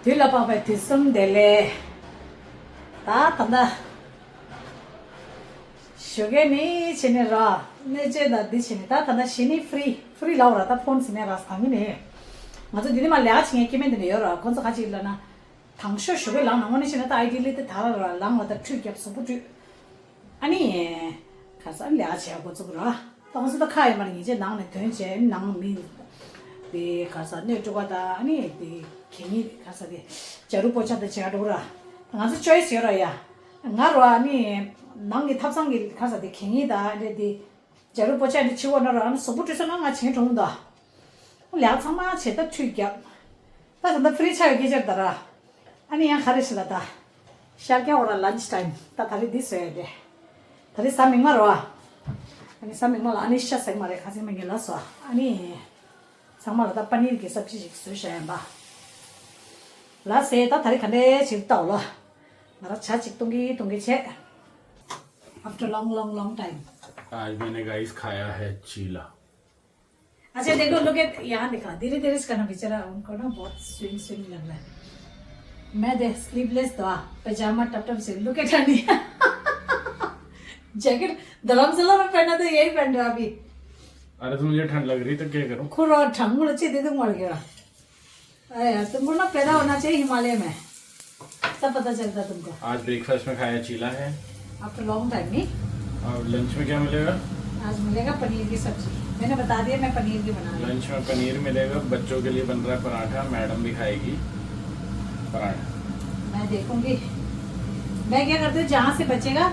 뒤라 봐봐 뒤숨 될래 다 탄다 쇼게니 치네라 내제다 디치네 다 탄다 시니 프리 라우라 다 폰 시네라 상이네 맞아 니네 말 내가 칭에 끼면 되네요 건서 같이 일러나 당쇼 쇼게 랑 나머니 시네 다 아이디리트 다라라 랑 왔다 트릭 없어 부주 아니 가서 내가 지하고 저거라 당신도 카이 말이 이제 나는 된제 낭민 네 가서 내 저거다 아니 네 괜히 가서 네 자루 보자도 제가 돌아 가서 choice 열어야 나로 아니 낭이 탑상기 가서 네 괜히다 네 자루 보자도 치워놔라 소부트서 나가 칭 정도 两苍嘛吃的吹脚，但是那free菜给这得了，俺那样还是了的，下个我的 lunch time，但他的第谁的，他的三明嘛了，俺三明嘛了，俺下三嘛的，还是没给了说，俺三嘛了，他半夜给啥皮水生吧，那谁他的看的就到了，那吃起东西吃 ，after long time。 आज मैंने guys खाया है चीला। अच्छा देखो लोग यहाँ दिखा धीरे धीरे इसका ना बेचारा उनको ना बहुत स्विंग लग रहा है मैं देख स्लीवलेस तो पैजामा टप से लुक एट हनी जैकेट धर्मशाला में पहना तो यही पहन रहा अभी अरे तो मुझे ठंड लग रही तो क्या करूं? खुरा ठंड मुझे चाहिए तो मर गया अरे यार तुमको ना पैदा होना चाहिए हिमालय में तब पता चलता तुमको। आज ब्रेकफास्ट में खाया चीला है। आफ्टर लॉन्ग टाइम नहीं। और लंच में क्या मिलेगा? आज मिलेगा पनीर की सब्जी मैंने बता दिया मैं पनीर की बना रही हूँ। लंच में पनीर मिलेगा, बच्चों के लिए बन रहा है पराठा, मैडम भी खाएगी पराठा। मैं देखूंगी मैं क्या करती हूँ जहाँ से बचेगा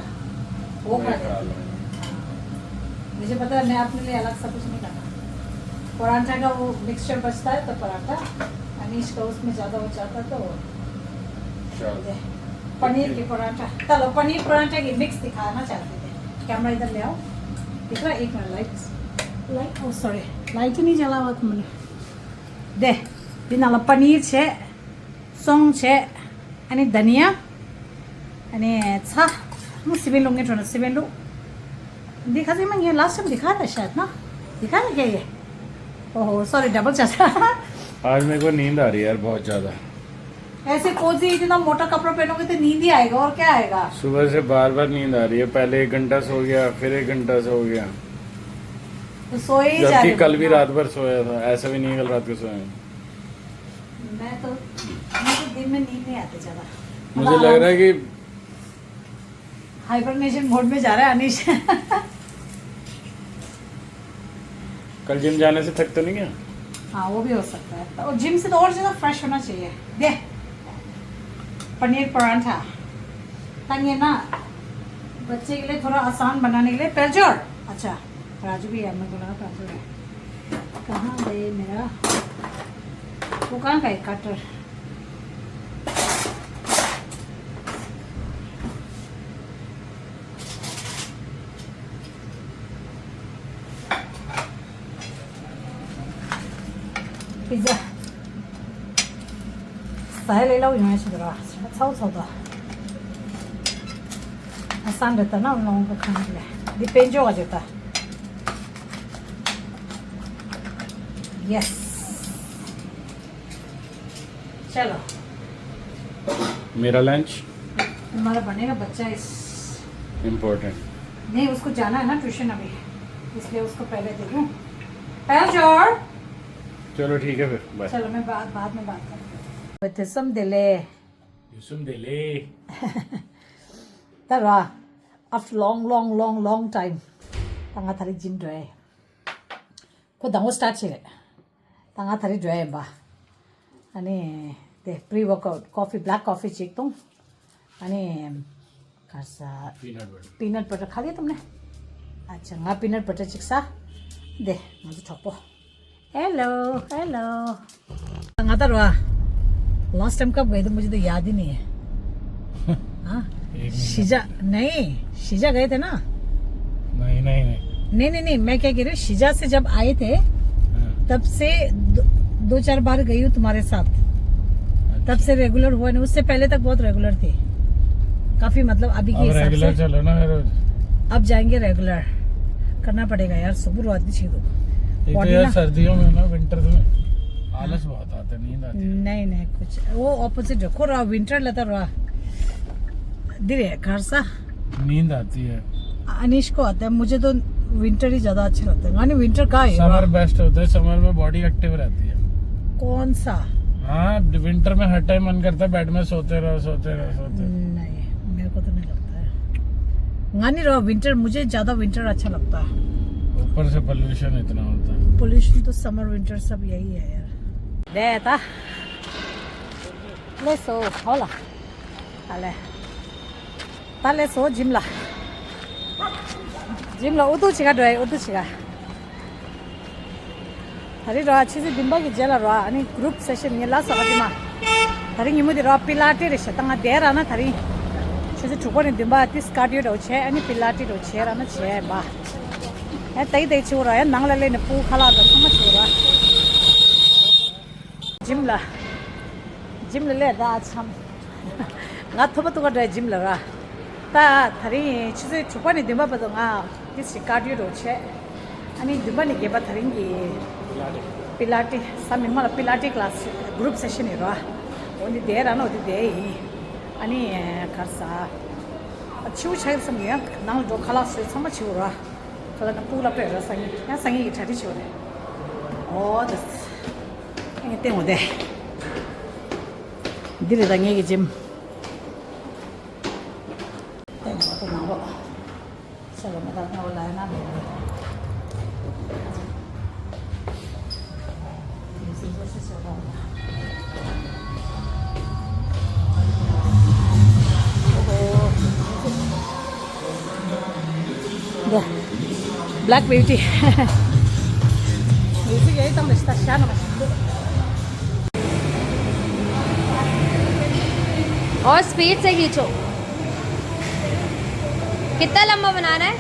वो मैं खा खा लेती लूंगा। हूँ। मुझे पता है मैं अपने लिए अलग सब कुछ नहीं करना पराठा का वो मिक्सचर बचता है तो पराठा अनीश का उसमें ज़्यादा हो जाता तो चलो पनीर की पराठा चलो पनीर पराठा की मिक्स दिखाना चाहते थे कैमरा इधर ले आओ दिख रहा एक मिनट लाइट ओ सॉरी लाइट ही नहीं जला हुआ तुमने दे दिनाला पनीर छे सोंग छे अनि धनिया अनि छा म सिबेन लूंगे थोड़ा सिबेन लू दिखा दे मैं ये लास्ट टाइम दिखा था शायद ना दिखा था क्या ये ओहो सॉरी डबल चाचा आज मेरे को नींद आ रही है यार बहुत ज्यादा। ऐसे कोजी इतना मोटा कपड़ा पहनोगे तो नींद ही आएगा और क्या आएगा। सुबह से बार बार नींद आ रही है, पहले 1 घंटा सो गया फिर 1 घंटा सो गया, तो सोए ही जा जबकि रहे कल भी रात भर सोया था। ऐसा भी नहीं कल रात को सोया। मैं तो दिन में नींद नहीं आती ज्यादा। मुझे लग रहा है कि हाइबरनेशन मोड में जा रहा है अनीश कल जिम जाने से थक तो नहीं गया? हाँ वो भी हो सकता है और जिम से तो और ज्यादा फ्रेश होना चाहिए। दे पनीर पराठा ताकि ना बच्चे के लिए थोड़ा आसान बनाने के लिए पेजोर। अच्छा राजू भी है मैं बोला पेजोर है कहाँ गए मेरा वो कहाँ गए कटर पिज्जा साहे ले लो यहाँ से जरा छाव तो आसान रहता ना उन लोगों को खाने के लिए डिपेंड हो जाता। यस चलो मेरा लंच हमारा बनेगा बच्चा इस इम्पोर्टेंट नहीं उसको जाना है ना ट्यूशन अभी इसलिए उसको पहले दे दूँ जोर। चलो ठीक है फिर बाय। चलो मैं बाद में बात करती हूँ। सम दिले युसुम दिले तारा after long time tanga thari gym doe ko dango start chile tanga thari doe ba ani de pre workout coffee black coffee chik tum ani kasa peanut butter खा लिया तुमने? अच्छा ना peanut butter चिक सा दे मुझे ठोपो हेलो तंगा तरवा last time कब गए थे मुझे तो याद ही नहीं है। हाँ शीजा गए थे ना? नहीं मैं क्या कह रही हूँ शीजा से जब आए थे तब से 2-4 बार गई हूँ तुम्हारे साथ। तब से रेगुलर हुआ नहीं, उससे पहले तक बहुत रेगुलर थी काफी मतलब अभी के हिसाब से। चलो ना अब जाएंगे रेगुलर करना पड़ेगा यार। सुबह रात भी छीदो तो यार सर्दियों में ना विंटर में आलस बहुत आता है, नींद आती है। नहीं नहीं कुछ वो ऑपोजिट रखो रहा विंटर लेता रहा धीरे घर सा नींद आती है। अनिश को आता है, मुझे तो विंटर ही ज्यादा अच्छा लगता है। गानी विंटर का है समर बेस्ट होता है, समर में बॉडी एक्टिव रहती है। कौन सा? हाँ, विंटर में हर टाइम मन करता है बेड में सोते रहो सोते रहो सोते रहो। नहीं मेरे को तो नहीं लगता है। गानी रहो विंटर, मुझे ज्यादा विंटर अच्छा लगता है। ऊपर से पोल्यूशन इतना होता है। पोल्यूशन तो समर विंटर सब यही है यार। देता ले सो होला अले ताले सो जिमला उतु छिगा डोय उतु छिगा हरी रो अच्छी से दिम्बा की जेला रो अनि ग्रुप सेशन ये लास्ट आदिमा हरी निमुदि रो पिलाटी रे शतंगा देरा ना हरी छे छुको ने दिम्बा तिस कार्डियो रो छे अनि पिलाटी रो छे रा ना छे बा ए तई तई छुरा या नंगला ले ने पू खला द सम छुरा जिमला ले दा छम nga thoba to ga gym la ra ta thari chise chupa ni dimba ba nga this cardio ro che ani dimba ni ge ba thari gi pilati sam mala pilati class group session ro oni de ra no de ani karsa chu chai sam ya nang do khala se sam chu ra khala na pula pe ra sang ya sang gi thari chu re oh this ni te mo de dire da ngi gym चलो मैं करना बोला है ना black beauty music यही तो रिश्ता शान और स्पीड से खींचो। कितना लंबा बनाना है?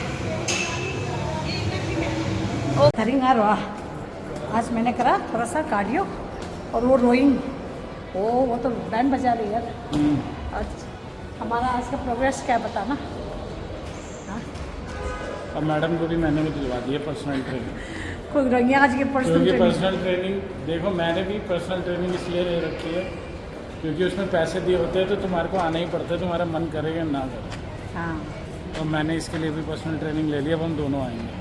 थरिंगा रो आज मैंने करा थोड़ा सा कार्डियो और वो रोइंग वो तो बैंड बजा रही है यार। आज हमारा आज का प्रोग्रेस क्या बताना। अब मैडम को भी मैंने भी दिलवा दी है पर्सनल ट्रेनिंग। कोई रंगी आज की पर्सनल ट्रेनिंग देखो, मैंने भी पर्सनल ट्रेनिंग इसलिए ले रखी है क्योंकि उसमें पैसे दिए होते हैं तो तुम्हारे को आना ही पड़ता है, तुम्हारा मन करेगा ना करे। हाँ तो मैंने इसके लिए भी पर्सनल ट्रेनिंग ले लिया। अब हम दोनों आएंगे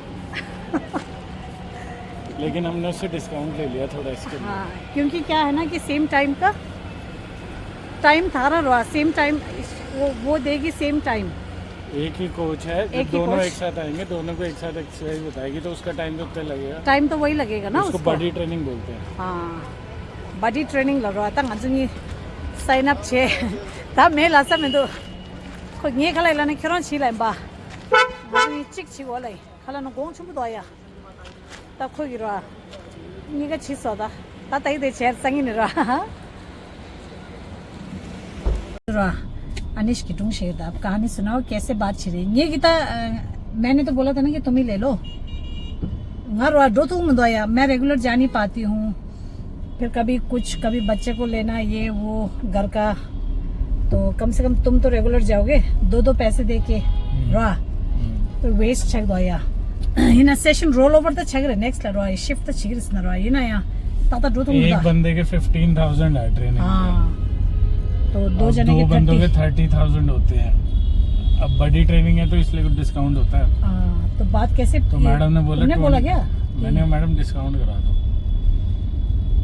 लेकिन हमने उससे डिस्काउंट ले लिया थोड़ा इसके लिए। हाँ क्योंकि क्या है ना कि सेम टाइम का टाइम था रहा सेम टाइम वो देगी सेम टाइम। एक ही कोच है, एक ही दोनों कोच। एक साथ आएंगे, दोनों को एक साथ एक्सरसाइज बताएगी तो उसका टाइम तो उतना लगेगा। टाइम तो वही लगेगा ना उसको उसको। बॉडी ट्रेनिंग बोलते हैं। हाँ बॉडी ट्रेनिंग लग रहा था ngajungi साइन अप छे ता मैं लासा में तो ko nge khala ila ne khiron chi lai ba ngajungi chik chi wo lai khala no gong chum do ya ta khoi gi ra ni ga chi so da ta tai de chair sangi ni ra अनिश की टूंग शेर आप कहानी सुनाओ कैसे बात छिड़ी ये गीता मैंने तो बोला था ना कि तुम ही ले लो घर दो तुम दोया मैं रेगुलर जा नहीं पाती हूँ फिर कभी कुछ कभी बच्चे को लेना ये वो घर का तो कम से कम तुम तो रेगुलर जाओगे दो पैसे दे के रा तो वेस्ट छक दोया इन सेशन रोल ओवर तो छक रहे नेक्स्ट रा शिफ्ट तो छिगिस ना रा ये ना या ताता दो तुम एक बंदे के 15,000 है ट्रेनिंग। हाँ तो दो जने दो के बंदों के 30,000 होते हैं। अब बड़ी ट्रेनिंग है तो इसलिए कुछ डिस्काउंट होता है। तो बात कैसे तो मैडम ने बोला तुमने बोला क्या? मैंने मैडम डिस्काउंट करा दो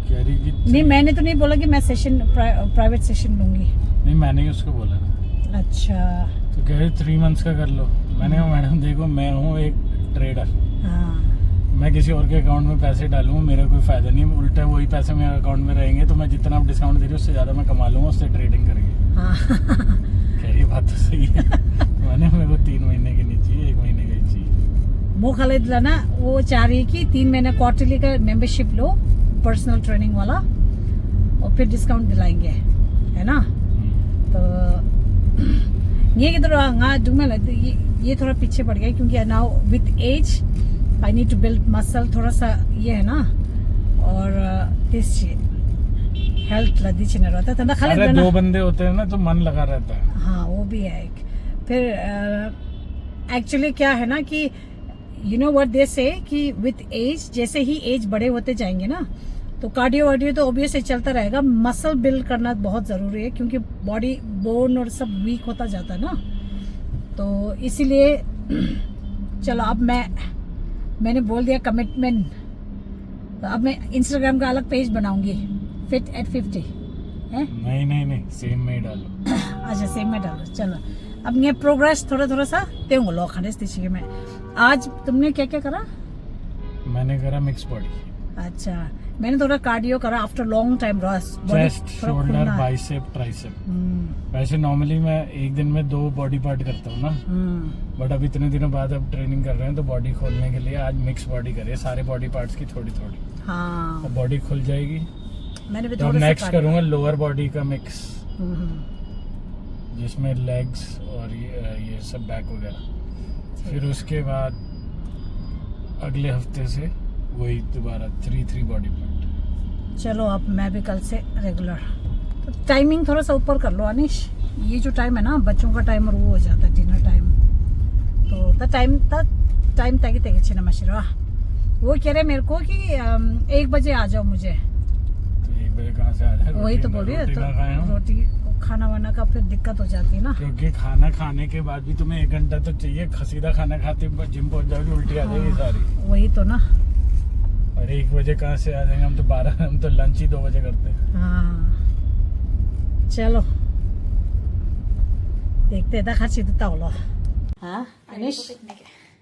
कह रही कि नहीं मैंने तो नहीं बोला कि मैं सेशन प्राइवेट सेशन लूंगी। नहीं मैंने ही उसको बोला ना। अच्छा तो कह रही 3 मंथ्स का कर लो। मैंने कहा मैडम देखो मैं हूँ एक ट्रेडर, हाँ मैं किसी और के अकाउंट में पैसे डालूंगा मेरा कोई फायदा नहीं, उल्टा वही पैसे मेरे अकाउंट में रहेंगे तो मैं जितना आप डिस्काउंट दे रही हो उससे ज़्यादा मैं कमा लूँगा, उससे ट्रेडिंग करेंगे। हाँ कह रही बात तो सही है। मैंने मेरे को 3 महीने की नहीं चाहिए, 1 महीने की चाहिए। वो खालिद ना वो चाह रही है कि 3 महीने क्वार्टरली का मेंबरशिप लो पर्सनल ट्रेनिंग वाला और फिर डिस्काउंट दिलाएंगे है ना। तो ये ये थोड़ा पीछे पड़ गया क्योंकि now with as I need to build muscle थोड़ा सा ये है ना और दिस हेल्थ लदी चिन्ह रहता है खाली अरे 2 बंदे होते हैं ना तो मन लगा रहता है। हाँ वो भी है एक। फिर एक्चुअली क्या है ना कि यू नो व्हाट दे से कि विथ एज जैसे ही एज बड़े होते जाएंगे ना तो कार्डियो वार्डियो तो ऑब्वियसली चलता रहेगा। मसल बिल्ड करना बहुत ज़रूरी है क्योंकि बॉडी बोन और सब वीक होता जाता है ना, तो इसीलिए चलो अब मैंने बोल दिया कमिटमेंट, तो अब मैं इंस्टाग्राम का अलग पेज बनाऊंगी फिट एट 50 है। नहीं सेम में ही डालो। अच्छा सेम में डालो। चलो अब ये प्रोग्रेस थोड़ा सा तेंगो लो खाने से में। आज तुमने क्या क्या करा? मैंने करा मिक्स बॉडी, अच्छा मैंने थोड़ा कार्डियो करा after long time. Chest, shoulder, bicep, tricep. वैसे नॉर्मली मैं एक दिन में 2 बॉडी पार्ट करता हूँ ना, बट अब इतने दिनों बाद अब ट्रेनिंग कर रहे हैं तो बॉडी खोलने के लिए आज मिक्स बॉडी करे, सारे बॉडी पार्ट्स की थोड़ी थोड़ी। हाँ अब बॉडी खुल जाएगी। मैंने भी तो थोड़ा नेक्स्ट करूँगा लोअर बॉडी का मिक्स, जिसमें लेग्स और ये सब बैक वगैरह। फिर उसके बाद अगले हफ्ते से वही दोबारा 3 बॉडी पार्ट। चलो अब मैं भी कल से रेगुलर। तो टाइमिंग थोड़ा सा ऊपर कर लो अनिश, ये जो टाइम है ना बच्चों का टाइम और वो हो जाता है डिनर टाइम, तो टाइम तक ही छिना मशीरा। वो कह रहे मेरे को कि 1 बजे आ जाओ मुझे। तो 1 बजे कहाँ से आ जाए? वही तो बोल रही है, तो रोटी खाना वाना का फिर दिक्कत हो जाती है ना, क्योंकि खाना खाने के बाद भी तुम्हें 1 घंटा तो चाहिए। सीधा खाना खाते जिम पहुंच जाओगी, उल्टी आ जाएगी सारी। वही तो ना। और 1 बजे कहाँ से आ जाएंगे हम तो 12, हम तो लंच ही 2 बजे करते हैं। हाँ चलो देखते हैं खर्ची देता हो लो। हाँ अनिश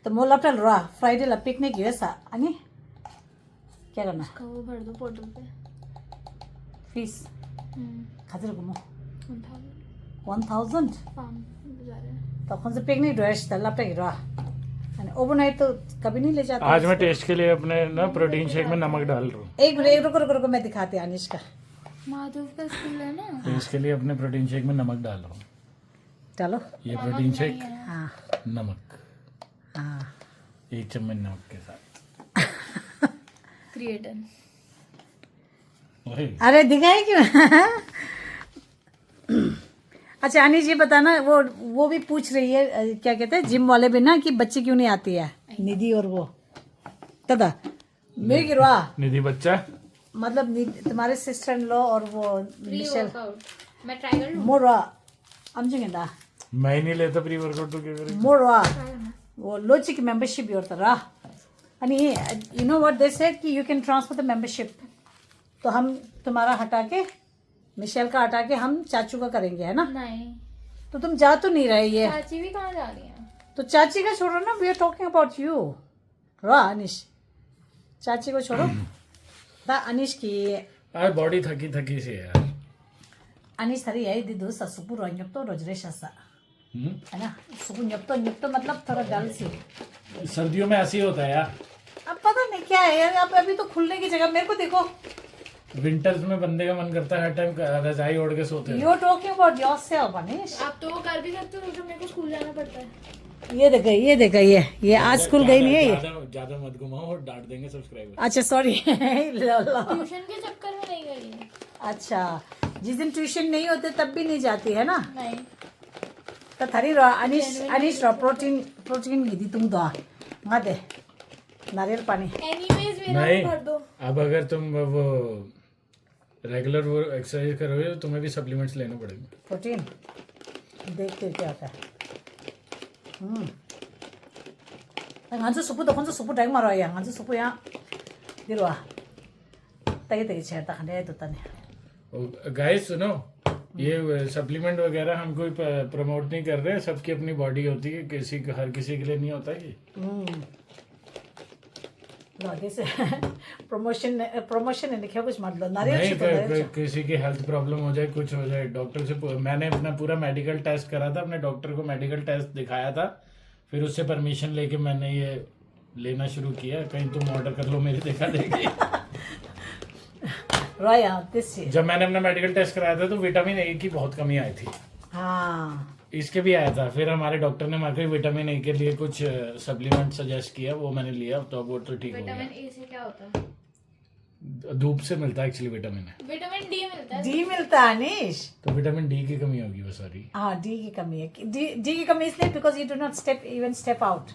तो मोल अपना रो फ्राइडे ला पिकनिक है ऐसा अनि क्या करना? वो भर दो पोर्टल पे फीस खातिर घूमो 1000 1000 तो कौन से पिकनिक ड्रेस था लपटे गिरा अनि ओवरनाइट तो कभी नहीं ले जाता। आज मैं टेस्ट के लिए अपने ना प्रोटीन शेक में नमक डाल रहा हूँ। एक मिनट रुको मैं दिखाती हूँ अनिश का। माधव का स्कूल है ना, टेस्ट के लिए अपने प्रोटीन शेक में नमक डाल रहा हूँ। चलो ये प्रोटीन शेक, हाँ नमक, हाँ 1 चम्मच नमक के साथ। क्रिएटिन। वही अरे दिखाए क्यों? अच्छा अनिश ये बताना, वो भी पूछ रही है क्या कहते हैं जिम वाले भी ना कि बच्चे क्यों नहीं आती है निधि और वो तदा मेरी गिरवा निधि बच्चा मतलब तुम्हारे सिस्टर इन लॉ और वो मिशेल मैं ट्राई कर लूं। मोरवा अमजिंगा मैं ही नहीं लेता प्री वर्कआउट तो क्या करें। मोरवा वो लोची की मेंबरशिप भी होता रहा अनि you know what they said कि you can transfer the membership, तो हम तुम्हारा हटा के मिशेल का हटा के हम चाचू का करेंगे है ना। नहीं तो तुम जा तो नहीं रही है, चाची भी कहाँ जा रही है? तो चाची का छोड़ो ना, we are talking about you रा अनिश। चाची को छोड़ो दा अनिश की आज बॉडी थकी से यार। अनिश थरी है दीदू ससुपु रोन्यप तो रोजरे शसा है ना, सुपु न्यप तो मतलब थोड़ा डल सी। सर्दियों में ऐसे ही होता है यार। अब पता नहीं क्या है यार, अब अभी तो खुलने की जगह मेरे को देखो। विंटर्स में बंदे का मन करता है हर टाइम रजाई ओढ़ के सोते you are talking about yourself Anish. आप तो वो कर भी सकते हो, लेकिन मेरे को स्कूल जाना पड़ता है। ये देख ये आज स्कूल गई नहीं है ये। ज्यादा मत घुमाओ और डांट देंगे सब्सक्राइबर। अच्छा सॉरी ट्यूशन के चक्कर में नहीं गई है। अच्छा जिस दिन ट्यूशन नहीं होते तब भी नहीं जाती है ना। नहीं तो थरी रो अनिश रो प्रोटीन गिदी तुम दो ना दे नारियल पानी। एनीवेज मेरा नहीं, भर दो। अब अगर तुम वो रेगुलर वो एक्सरसाइज करोगे तो तुम्हें भी सप्लीमेंट्स लेने पड़ेंगे। प्रोटीन देखते क्या होता है। nganzu supu to konzo supu dai maro ya nganzu supu ya dirwa तगी छे ता खंडे तो तने। गाइस सुनो, ये सप्लीमेंट वगैरह हम कोई प्रमोट नहीं कर रहे, सबकी अपनी बॉडी होती है, हर किसी के लिए नहीं होता ये। प्रमोशन ने क्या कुछ मतलब नहीं, किसी की हेल्थ प्रॉब्लम हो जाए, कुछ हो जाए, डॉक्टर से मैंने अपना पूरा मेडिकल टेस्ट करा था, अपने डॉक्टर को मेडिकल टेस्ट दिखाया था, फिर उससे परमिशन लेके मैंने ये लेना शुरू किया। कहीं तुम ऑर्डर कर लो मेरी देखा देखी। जब मैंने अपना मेडिकल टेस्ट कराया था तो विटामिन ए की बहुत कमी आई थी। हाँ इसके भी आया था, फिर हमारे डॉक्टर ने मार्केट विटामिन ए के लिए कुछ सप्लीमेंट सजेस्ट किया, वो मैंने लिया, तो वो तो ठीक हो गया। विटामिन ए से क्या होता है? धूप से मिलता है actually vitamin A. Vitamin D मिलता है। डी मिलता है अनीश। तो विटामिन डी की कमी होगी वो सारी। हाँ डी की कमी है। डी की कमी इसलिए because you do not step out.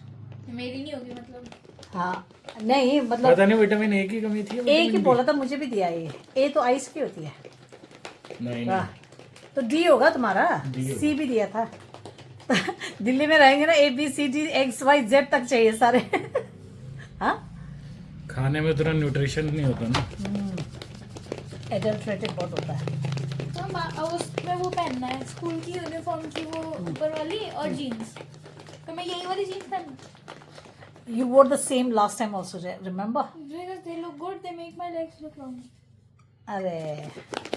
मेरी नहीं होगी मतलब। हाँ नहीं मतलब पता नहीं विटामिन ए की कमी थी या ए की बोला था, मुझे भी दिया ये। ए तो आइस की होती है। नहीं वाह, तो डी होगा तुम्हारा। D होगा। सी भी दिया था। दिल्ली में रहेंगे ना, ABCD XYZ तक चाहिए सारे। हाँ, खाने में उतना न्यूट्रिशन नहीं होता ना। एडल्ट्रेटेड बहुत होता है। अब उसमें वो पहनना है स्कूल की यूनिफॉर्म की, वो ऊपर वाली और जीन्स, तो मैं यही वाली jeans पहनूं। You wore the same last time also, remember? Because they look good, they make my legs look long. अरे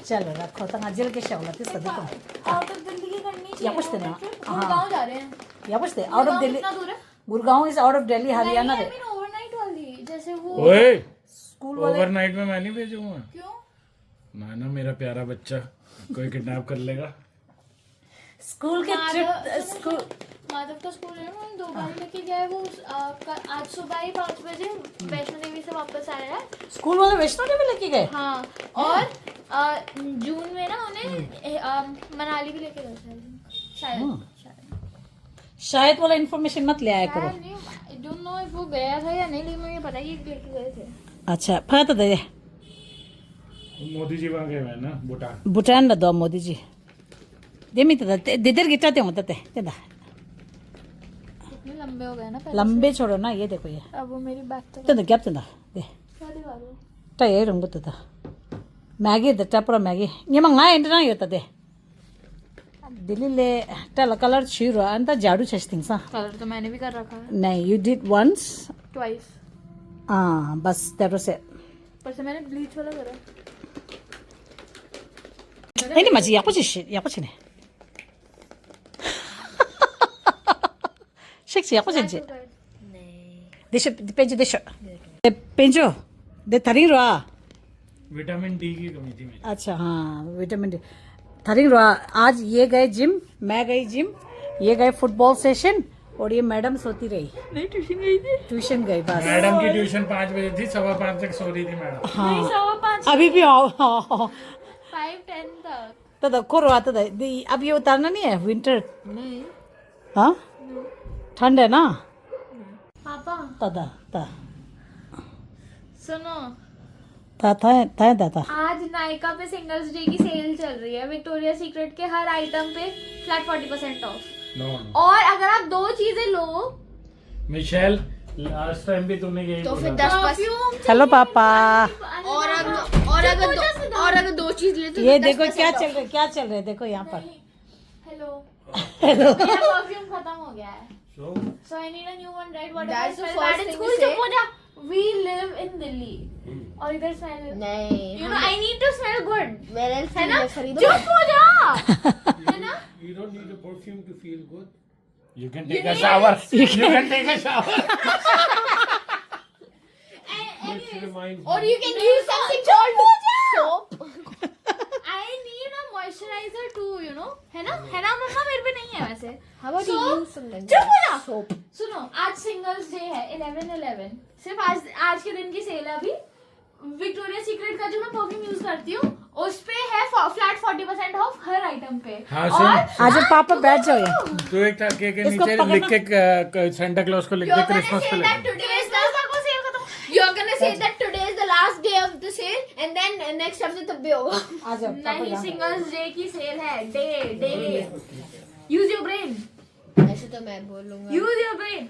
चलो रखो तो नजर के शौलत इस सदी को। आउट ऑफ दिल्ली की करनी चाहिए। या पूछते ना, हाँ। गुड़गांव जा रहे हैं। या पूछते आउट ऑफ दिल्ली। कितना दूर है? Gurgaon is out of Delhi, Haryana नहीं, रे। I mean overnight वाली, जैसे वो ओए, स्कूल वाले ओवरनाइट में मैं नहीं भेजूंगा। क्यों? ना मेरा प्यारा बच्चा कोई किडनैप कर लेगा। स्कूल के ट्रिप स्कूल माधव का स्कूल है ना, 2 बार लेके गया है वो। आज सुबह ही 5 बजे वैष्णो देवी से वापस आया है। स्कूल वाले वैष्णो देवी लेके गए। हाँ, और जून में ना उन्हें मनाली भी लेके गए थे शायद। शायद वाला इन्फॉर्मेशन मत ले आया करो। आई डोंट नो इफ वो गया था या नहीं, लेकिन मुझे पता है कि लेके गए थे। अच्छा फिर तो दे मोदी जी वहाँ गए हुए हैं ना, भूटान। भूटान ला दो मोदी जी दे मी तो देर गिटाते होते थे तेदा कितने लंबे हो गए ना पहले लंबे छोड़ो ना, ये देखो ये से। अब वो मेरी बैक तक तेदा गैप तेदा दे क्या दिखा रहे हो? ता ये रंग तेदा मैगी द टपरा मैगी ये मंगा एंड ना योता दे दिल्ली ले तला कलर छिरो अंत झाड़ू छस्तिंग सा कलर तो मैंने भी कर रखा है नहीं यू डिड वंस ट्वाइस, बस दैट वाज इट पर से मैंने ब्लीच वाला करा। नहीं मजी या कुछ नहीं Sexy, aku sih. Desho, penjo desho. Penjo, de taring roa. Vitamin D की कमी थी मेरी। अच्छा हाँ, विटामिन डी। taring roa. आज ये गए जिम, मैं गई जिम, ये गए फुटबॉल सेशन और ये मैडम सोती रही। नहीं ट्यूशन गई थी। ट्यूशन गई बस। मैडम की ट्यूशन 5 बजे थी, 5:15 तक सो रही थी मैडम। नहीं, 5:15 अभी भी आओ। 5:10 तक। तो देखो रोआता था। अब ये उतारना नहीं है विंटर। नहीं हाँ ठंड है ना पापा तदा ता सुनो, था आज नायका पे सिंगल्स डे की सेल चल रही है। विक्टोरिया सीक्रेट के हर आइटम पे फ्लैट 40% ऑफ। नो और अगर आप 2 चीजें लो मिशेल, लास्ट टाइम भी तूने यही तो बोला फिर था। 10%। हेलो पापा। और अगर 2 चीज ले तो ये देखो क्या चल रहा है देखो यहाँ पर। हेलो हेलो मेरा परफ्यूम खत्म हो गया है, so I need a new one, right? What That's if I the smell first bad in thing school? to say. चुप हो जा। We live in Delhi और इधर smell, नहीं you know, I need to smell good, मेरे है ना? खरीदो चुप हो जा, है ना? You don't need a perfume to feel good. You can take a shower. You can take a shower. Anyways, or you can use something called soap. I need a moisturizer too, you know, है ना मम्मा? मेरे पे नहीं है वैसे। How about So, you use something चुप हो जा। soap? सुनो, आज सिंगल्स डे है 11/11, सिर्फ आज के दिन की सेल है अभी। विक्टोरिया सीक्रेट का जो मैं परफ्यूम यूज करती हूँ उस पे है फ्लैट 40% ऑफ हर आइटम पे। हाँ, और सुन। आज पापा बैठ जाओ यहाँ। तू एक टके के इसको नीचे पकड़ना। लिख के सेंटा क्लॉज को लिख दे, क्रिसमस पे लिख दे। You're gonna say that today is the last day of the sale, and then next हफ्ते तब भी होगा। आ जाओ नहीं, सिंगल्स डे की सेल है। डे यूज योर ब्रेन, ऐसे तो मैं बोलूँगा। Use your brain,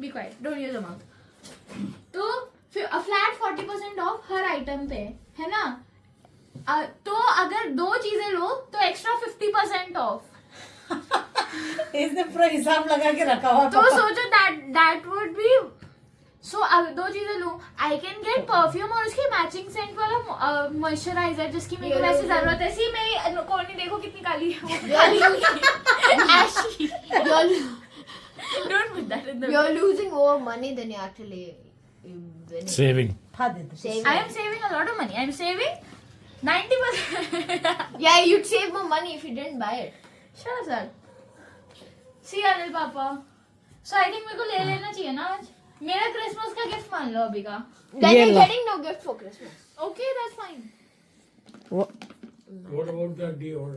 be quiet, don't use your mouth. तो फिर फ्लैट 40% ऑफ हर आइटम पे, है ना? तो अगर 2 चीजें लो तो एक्स्ट्रा 50% ऑफ। इसने पूरा हिसाब लगा के रखा हुआ तो सोचो दैट वुड बी, सो अगर 2 चीजें लूं, आई कैन गेट परफ्यूम और उसकी मैचिंग सेंट वाला मॉइस्चराइजर जिसकी मेरे को वैसे जरूरत है। सी मेरी कोनी देखो कितनी काली है। Ashy. Don't put that in the. You're losing more money than you actually winning. Saving. था दे दो। Saving. I am saving a lot of money. I am saving 90%. Yeah, you'd save more money if you didn't buy it. Shut up, sir. See Anil Papa. So I think मेरे को ले लेना चाहिए ना आज। मेरा क्रिसमस का gift मान लो अभी का। Then ये you're low. getting no gift for Christmas. Okay, that's fine. What about the Dior?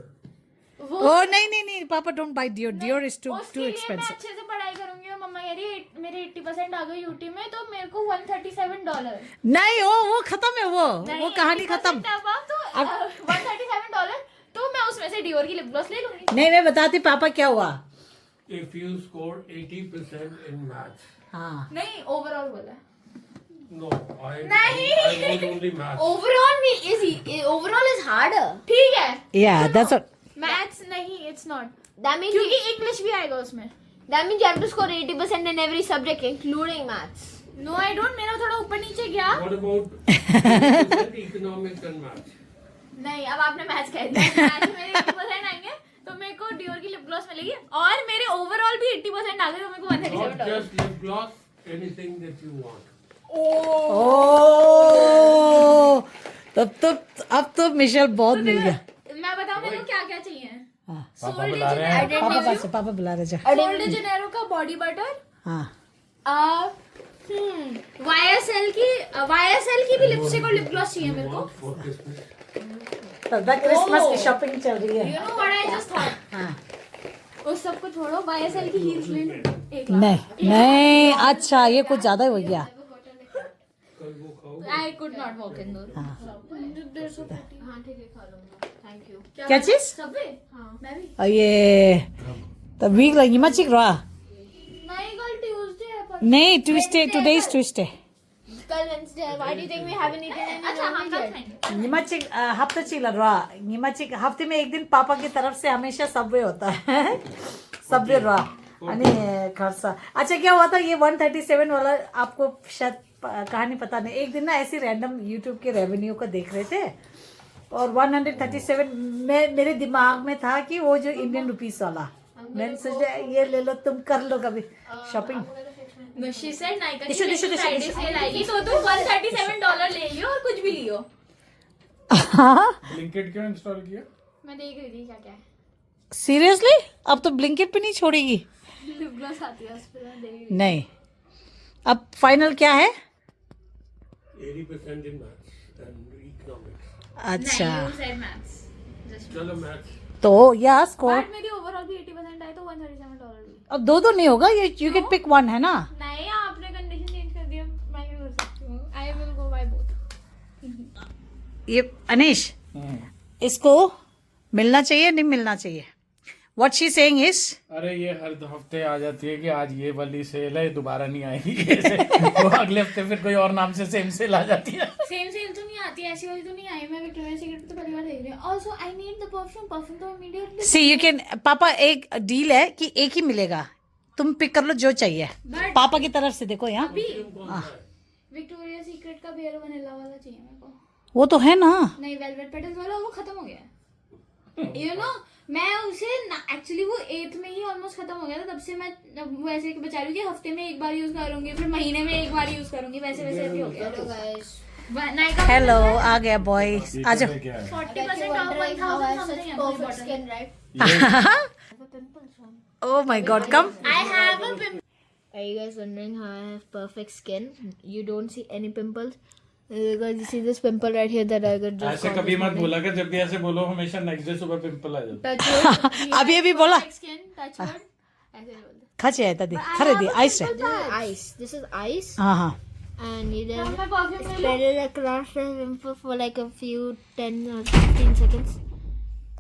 वो ओ नहीं पापा don't buy Dior is too उसके लिए मैं एक्सपेंसिव। अच्छे से पढ़ाई करूंगी और मम्मा कह रही मेरे 80% आ गए यूटी में, तो मेरे को $137। नहीं वो खत्म है, वो कहानी खत्म। तो $137, तो मैं उसमें से डियोर की लिप ग्लॉस ले लूंगी। नहीं मैं बताती पापा क्या हुआ। If you score 80% in maths, हाँ नहीं, ओवरऑल बोला। no, I wrote only maths. Overall is harder. ठीक है, या दैट्स मैथ्स नहीं, इट्स नॉट, That means क्योंकि इंग्लिश भी आएगा उसमें। you have to score 80% in every subject, including maths. No I don't, मेरा थोड़ा ऊपर नीचे गया। What about 80% economics and maths? नहीं, अब आपने मैथ्स कह दिया। मैथ्स मेरे 80% आएंगे तो मेरे को डियोर की लिप ग्लॉस मिलेगी, और मेरे ओवरऑल भी 80% आ गए तो मेरे को Not $137। just lip gloss, anything that you want. ओ अब तो मिशेल बहुत मिल गया। मैं बताऊं मेरे को क्या क्या चाहिए। हाँ पापा बुला रहे हैं। पापा बुला रहे जा। सोल डे जेनेरो का बॉडी बटर, हाँ YSL की भी लिपस्टिक और लिप ग्लॉस चाहिए मेरे को। For Christmas. क्रिसमस की शॉपिंग चल रही है। You know what I just thought, हाँ उस सब को छोड़ो, YSL की हील्स ले लो 1 लाख। नहीं अच्छा ये कुछ ज्यादा ही हो गया। कल वो खाओ। I could not walk in दोर। They're so pretty। हाँ ठीक है, खा लूंगा, थैंक यू। क्या चीज? सबवे? हाँ, मैं भी। और ये तो वीक लगी मत चिक रहा। नहीं, कल ट्यूसडे है पर। नहीं ट्विस्टे टुडे इज ट्विस्टे। कल Wednesday, why do you think we haven't eaten any अच्छा, हम lunch कल yet? खाएंगे। निमाचिक हफ्ते चिक लग रहा। निमाचिक हफ्ते में एक दिन पापा की तरफ से हमेशा सबवे होता है। सबवे रहा आणि खर्चा। अच्छा क्या हुआ था ये 137 वाला, आपको शायद कहानी पता नहीं। एक दिन ना ऐसी रैंडम यूट्यूब के रेवेन्यू को देख रहे थे, और 137 में मेरे दिमाग में था कि वो जो इंडियन रुपीस वाला, मैंने सोचा ये ले लो, तुम कर लो कभी shopping. No, she said Nykaa की दिशो, next दिशो, Friday दिशो। sale आएगी, तो तुम $137 ले लियो और कुछ भी लियो। ब्लिंकिट क्यों इंस्टॉल किया? मैं देख रही थी क्या क्या है। सीरियसली अब तो ब्लिंकिट पे नहीं छोड़ेगी? लिप ग्लॉस आती है उस पे, मैं देख रही थी। नहीं अब फाइनल क्या है? 80% in maths and economics. अच्छा नहीं, you said maths. Just चलो maths. तो या स्कोर बट मेरी ओवरऑल भी 80% आई तो $137 भी। अब दो नहीं होगा, ये यू कैन पिक वन है ना। नहीं, आपने कंडीशन चेंज कर दिया, मैं क्या कर सकती हूँ। I will go by both. ये अनीश इसको मिलना चाहिए नहीं मिलना चाहिए? व्हाट शी सेइंग इज अरे ये हर हफ्ते आ जाती है कि आज ये वाली सेल है, दोबारा नहीं आएगी। वो अगले हफ्ते फिर कोई और नाम से सेम सेल आ जाती है। सेम सेल तो नहीं आती, ऐसी वाली तो नहीं आई। मैं विक्टोरिया सीक्रेट पे तो पहली बार देख रही हूँ। Also I need the perfume तो इमीडिएटली। सी यू कैन पापा एक डील है कि एक ही मिलेगा, तुम पिक कर लो जो चाहिए। But- पापा की तरफ से देखो यहाँ विक्टोरिया सीक्रेट का बेयर वनीला वाला चाहिए मेरे को। वो तो है ना। नहीं, वेलवेट पेटल्स वाला वो खत्म हो गया है। यू नो मैं उसे एक्चुअली वो 8th में ही ऑलमोस्ट खत्म हो गया था, तब से मैं वो ऐसे बचा रही हूँ कि हफ्ते में एक बार यूज करूंगी, फिर महीने में एक बार यूज करूंगी, वैसे वैसे भी हो गया। Hello guys. नायका हेलो आ गया बॉय आ जाओ। 40% of Wondering how I 1000 have such something perfect skin, right? Oh my God come. I have a pimple. Are you guys wondering how I have perfect skin? You don't see any pimples? Because you see this pimple right here that I got just ऐसे got कभी this मत morning. बोला कर, जब भी ऐसे बोलो हमेशा नेक्स्ट डे सुबह पिंपल आ जाता है। Touch wood. अब ये भी बोला Perfect skin, touch wood. ऐसे बोलते। खाचे आया था दे खरे दे आइस है। This is ice. This is ice. हाँ हाँ And you तो then मैं परफ्यूम ले लूं? spread it across the pimple for like a few 10 or 15 seconds.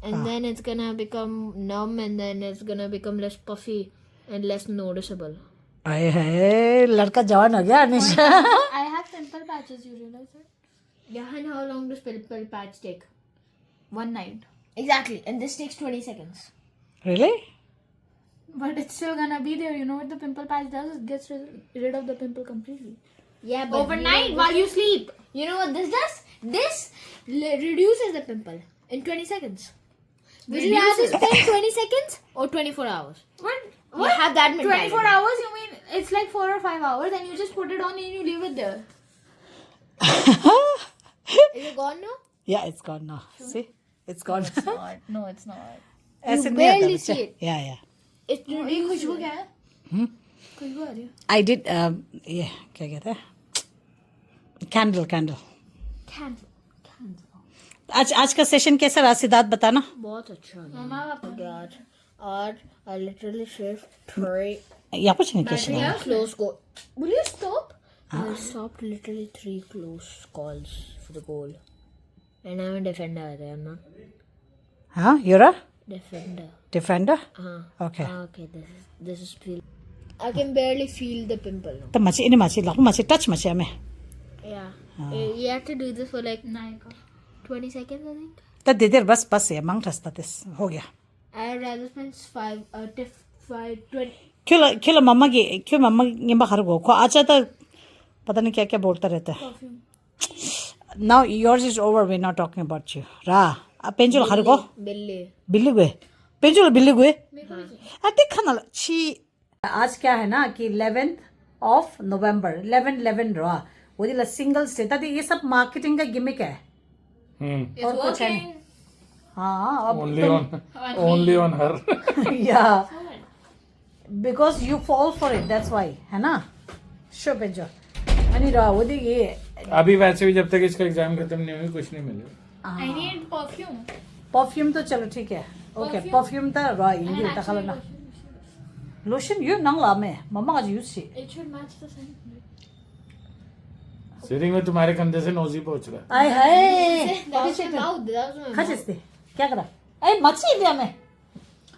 And then it's gonna become numb and then it's gonna become less puffy and less noticeable. आए है लड़का जवान हो गया अनिश। I have pimple patches, you realize that? Yeah, and how long does pimple patch take? One night. Exactly. And this takes 20 seconds. Really? But it's still gonna be there. You know what the pimple patch does? It gets rid of the pimple completely. Yeah, but Overnight while you sleep. You know what this does? This reduces the pimple in 20 seconds. Would you rather spend 20 seconds or 24 hours? What? You have that mentality. 24 hours? You mean it's like 4 or 5 hours and you just put it on and you leave it there? Is it gone now? या it's gone now see it's gone. No, it's not. ऐसे You नहीं होता barely बच्चा। see it. या It reduces. खुशबू क्या है? खुशबू आ रही है। आई डिड ये क्या कहते हैं कैंडल कैंडल। आज का सेशन कैसा रहा सिद्धार्थ बताना। बहुत अच्छा है। मामा पापा। God. or I literally shift 3 야구치는 계시네. close goal. Will you stop? I stopped literally 3 close calls for the goal. And I'm a defender. I'm not Huh? You're a defender. defender? Uh-huh. Okay. Okay, this is feel. I can barely feel the pimple now. 또 마치 이리 마치 라고 마치 touch 마치 하면. Yeah. You have to do this for like 20 seconds, I think. 또 대대로 बस ये मांग ठसता this हो गया. I'd rather spend 20. क्यों मम्मा ये बात करो को आज तो पता नहीं क्या क्या बोलता रहता है. Now yours is over. We're not talking about you. रा अब पेंजुल करो को Billy. बिल्ली गुए पेंजुल बिल्ली गुए. अते खाना ची आज क्या है ना कि 11th of November 11 रहा वो दिला सिंगल स्टे ताकि ये सब मार्केटिंग का गिमिक है. और कुछ है नहीं. हाँ अब only on her. yeah because you fall for it, that's why है ना. शो पेंजो अनि रहा वो दी ये अभी वैसे भी जब तक इसका एग्जाम खत्म नहीं हुई कुछ नहीं मिलेगा. I need perfume. परफ्यूम तो चलो ठीक है. ओके परफ्यूम तो रहा इंगी And तकला ना actually, लोशन यू नंग ला में मम्मा आज यूज सी it should match the scent. सीरिंग में तुम्हारे कंधे से नोजी पहुंच रहा है. आय हाय That was my mouth. That was my खा mouth. दे क्या करा ए मच्छी दिया मैं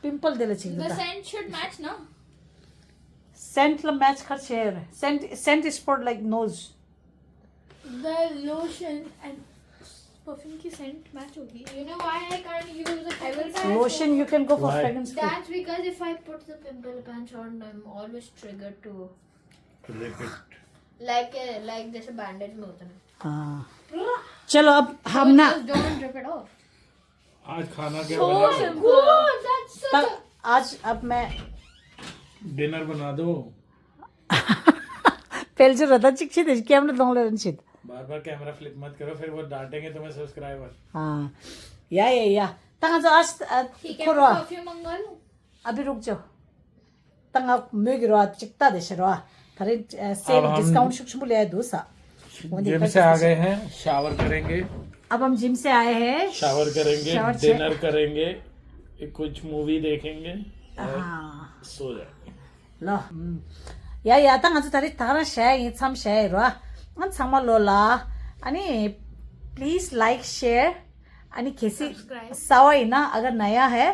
पिंपल दे ले The चिंता scent should match, no? Scent ला मैच कर share scent is for like nose. The lotion and perfume की scent match होगी. You know why I can't use the pimple lotion you can go for Why? Fragrance. That's because if I put the pimple patch on, I'm always triggered to like जैसे bandage में होता है. हाँ चलो अब हम ना Just don't rip it off. आज खाना क्या बना? Oh, that's so. तब आज अब मैं डिनर बना दो. पहले जो रहता चिक्ची थी क्या हमने दोनों लेने चित. बार बार कैमरा फ्लिप मत करो फिर वो डांटेंगे तुम्हें सब्सक्राइबर. हाँ या तंगा जो आज ठीक है, खोरो मैं perfume मंगा लूँ. अभी रुक जाओ तंगा म्यूगी रो चिकता देश रो थारे सेल अब हम- डिस्काउंट शुक्र ले दूसरा. जिम से आ गए हैं शावर करेंगे अब हम जिम से आए हैं. शावर करेंगे शावर से- डिनर करेंगे कुछ मूवी देखेंगे हाँ सो जाएंगे. लो या तंगा जो थारा शेयर ये सम शेयर रो अन समा लोला अनि प्लीज लाइक शेयर अनि खेसी सवाई ना अगर नया है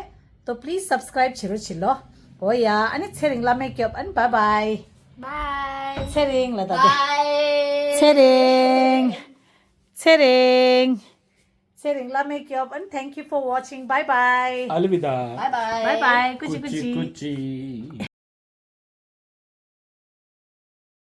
तो प्लीज सब्सक्राइब छिलो हो या अनि छेरिंग ला मेक अप अनि बाय बाय. Bye. छेरिंग ला दादे Bye. छेरिंग ला मेक अप अनि thank you for watching. Bye bye अलविदा. Bye bye. बाय बाय कुछ कुची कुची.